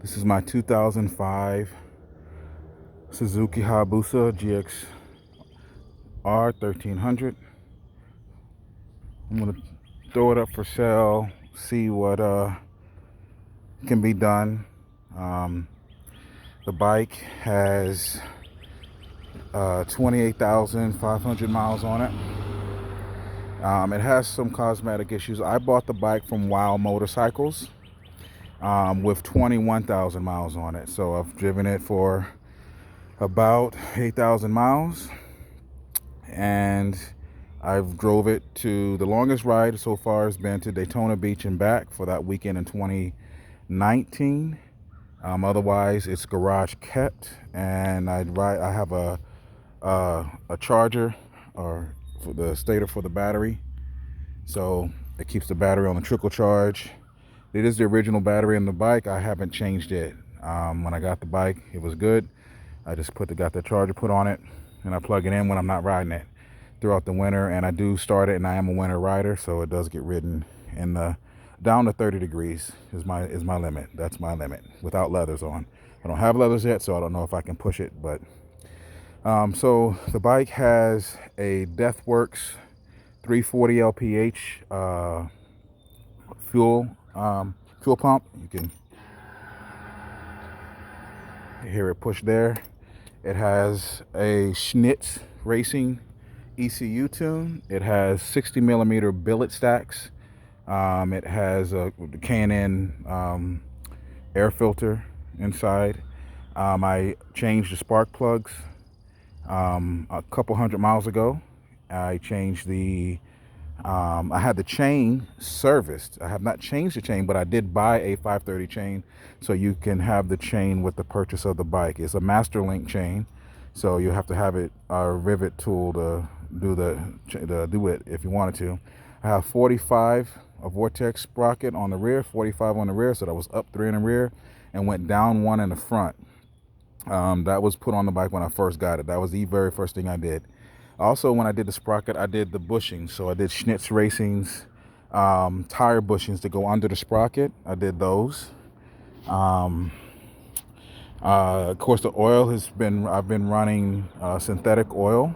This is my 2005 Suzuki Hayabusa GSXR 1300. I'm gonna throw it up for sale, see what can be done. The bike has 28,500 miles on it. It has some cosmetic issues. I bought the bike from Wow Motorcycles with 21,000 miles on it. So I've driven it for about 8,000 miles, and I've drove it to the longest ride so far has been to Daytona Beach and back for that weekend in 2019. Otherwise, it's garage kept, and I have a charger or for the stator for the battery, so it keeps the battery on the trickle charge. It is the original battery in the bike. I haven't changed it. When I got the bike, it was good. I just got the charger put on it, and I plug it in when I'm not riding it throughout the winter. And I do start it, and I am a winter rider, so it does get ridden in the down to 30 degrees is my limit. That's my limit without leathers on. I don't have leathers yet, so I don't know if I can push it. But so the bike has a Deathwerks 340 lph fuel pump. You can hear it push there. It has a Schnitz racing ECU tune. It has 60 millimeter billet stacks. It has a K&N air filter inside. I changed the spark plugs a couple hundred miles ago. I changed the I had the chain serviced. I have not changed the chain, but I did buy a 530 chain, so you can have the chain with the purchase of the bike. It's a master link chain, so you have to have it a rivet tool to do it if you wanted to. I have 45 a vortex sprocket on the rear, 45 on the rear, so that was up 3 in the rear and went down 1 in the front. That was put on the bike when I first got it. That was the very first thing I did. Also, when I did the sprocket, I did the bushings. So I did Schnitz Racing's tire bushings to go under the sprocket. I did those. Of course, the oil I've been running synthetic oil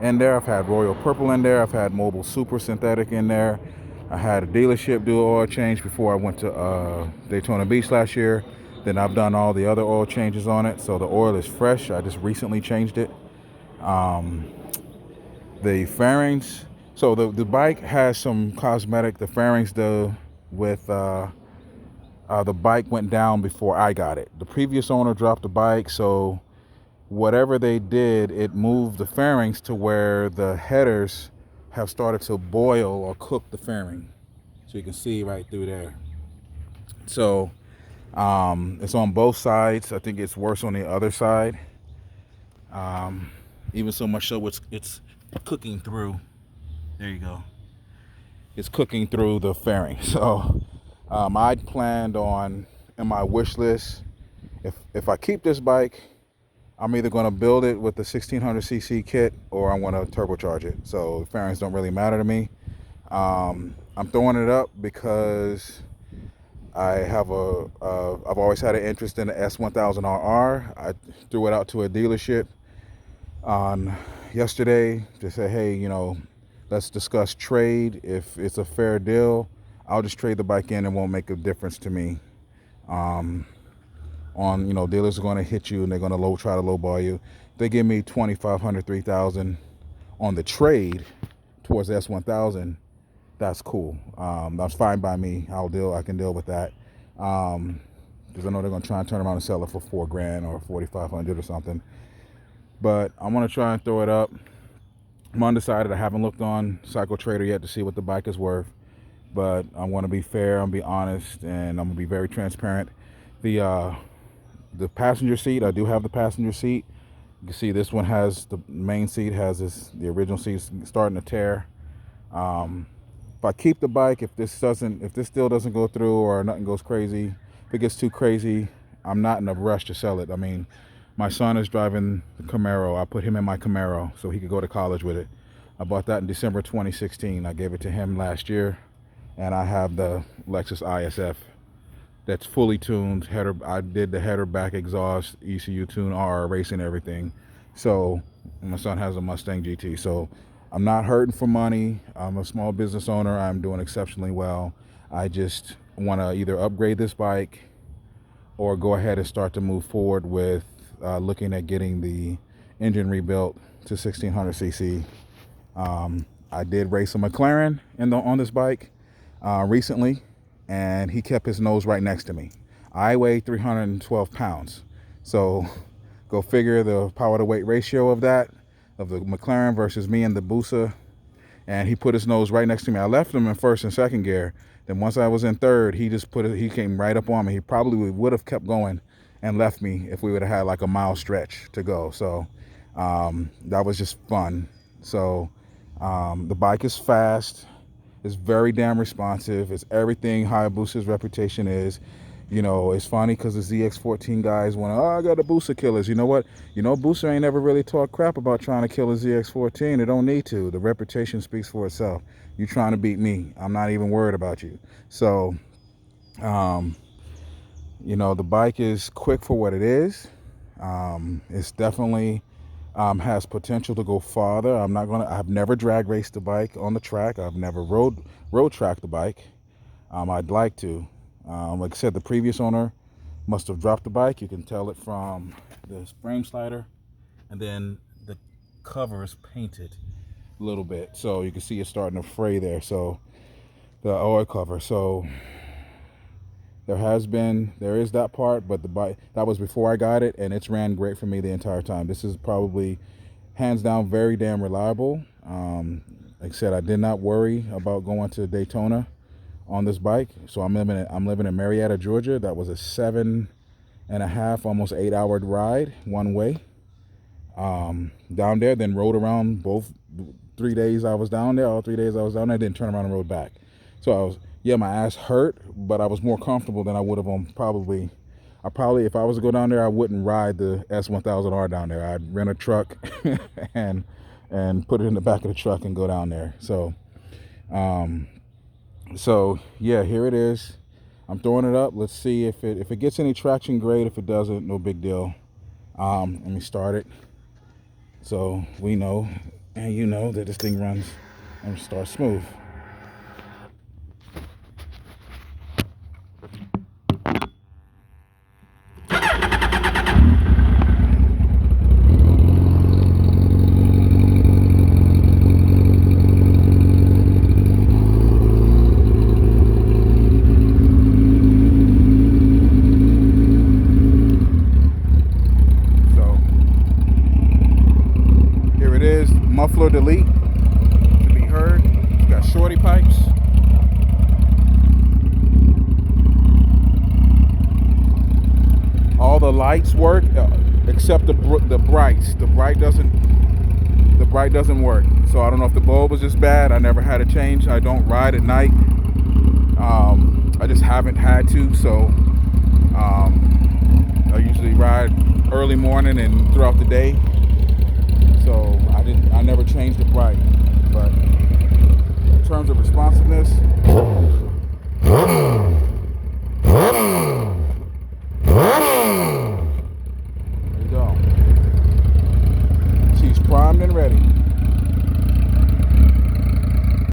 in there. I've had Royal Purple in there. I've had Mobile Super Synthetic in there. I had a dealership do an oil change before I went to Daytona Beach last year. Then I've done all the other oil changes on it. So the oil is fresh. I just recently changed it. The fairings, so the bike has some cosmetic. The fairings the bike went down before I got it. The previous owner dropped the bike, so whatever they did, it moved the fairings to where the headers have started to boil or cook the fairing. So you can see right through there. So it's on both sides. I think it's worse on the other side. Even so much so it's cooking through. There you go. It's cooking through the fairing. So I planned on, in my wish list, if I keep this bike, I'm either going to build it with the 1600cc kit or I'm going to turbocharge it. So fairings don't really matter to me. I'm throwing it up because I have I've always had an interest in the S1000RR. I threw it out to a dealership on yesterday to say, hey, let's discuss trade. If it's a fair deal, I'll just trade the bike in. It won't make a difference to me. Dealers are going to hit you and they're going to try to lowball you. They give me $2,500, $3,000 on the trade towards the S1000. That's cool. That's fine by me. I can deal with that. Because I know they're going to try and turn around and sell it for $4,000 or $4,500 or something. But I'm going to try and throw it up. I'm undecided. I haven't looked on Cycle Trader yet to see what the bike is worth. But I'm going to be fair, I'm going to be honest, and I'm going to be very transparent. The passenger seat, I do have the passenger seat. You can see this one has, the main seat has the original seat starting to tear. If I keep the bike, if this still doesn't go through or nothing goes crazy, if it gets too crazy, I'm not in a rush to sell it. I mean, my son is driving the Camaro. I put him in my Camaro so he could go to college with it. I bought that in December 2016. I gave it to him last year, and I have the Lexus ISF that's fully tuned. Header, I did the header, back exhaust, ECU tune, R racing, everything. So my son has a Mustang GT. So I'm not hurting for money. I'm a small business owner. I'm doing exceptionally well. I just want to either upgrade this bike or go ahead and start to move forward with looking at getting the engine rebuilt to 1600cc. I did race a McLaren on this bike recently, and he kept his nose right next to me. I weigh 312 pounds. So go figure the power to weight ratio of that, of the McLaren versus me and the Busa. And he put his nose right next to me. I left him in first and second gear. Then once I was in third, he came right up on me. He probably would have kept going and left me if we would have had like a mile stretch to go. So that was just fun. So the bike is fast. It's very damn responsive. It's everything Hayabusa's reputation is. You know, it's funny because the ZX14 guys want to, I got the Busa killers. You know what? You know, Busa ain't never really talked crap about trying to kill a ZX14. They don't need to. The reputation speaks for itself. You trying to beat me. I'm not even worried about you. So, you know, the bike is quick for what it is. It's definitely has potential to go farther. I've never drag raced the bike on the track. I've never road tracked the bike. I'd like to. Like I said, the previous owner must have dropped the bike. You can tell it from the frame slider, and then the cover is painted a little bit, so you can see it's starting to fray there. So the oil cover. So there is that part, but the bike, that was before I got it, and it's ran great for me the entire time. This is probably hands down very damn reliable. Like I said, I did not worry about going to Daytona on this bike. So I'm living in Marietta, Georgia. That was a 7.5, almost 8 hour ride one way down there, then rode around both 3 days I was down there. All 3 days I was down there, then turned around and rode back. So my ass hurt, but I was more comfortable than I would have on probably, if I was to go down there, I wouldn't ride the S1000R down there. I'd rent a truck and put it in the back of the truck and go down there. So yeah, here it is. I'm throwing it up. Let's see if it gets any traction, great. If it doesn't, no big deal. Let me start it so we know and you know that this thing runs and starts smooth. Muffler delete to be heard. It's got shorty pipes. All the lights work except the brights. The bright doesn't work. So I don't know if the bulb was just bad. I never had it changed. I don't ride at night. I just haven't had to. So I usually ride early morning and throughout the day. So I never changed the bright, but in terms of responsiveness,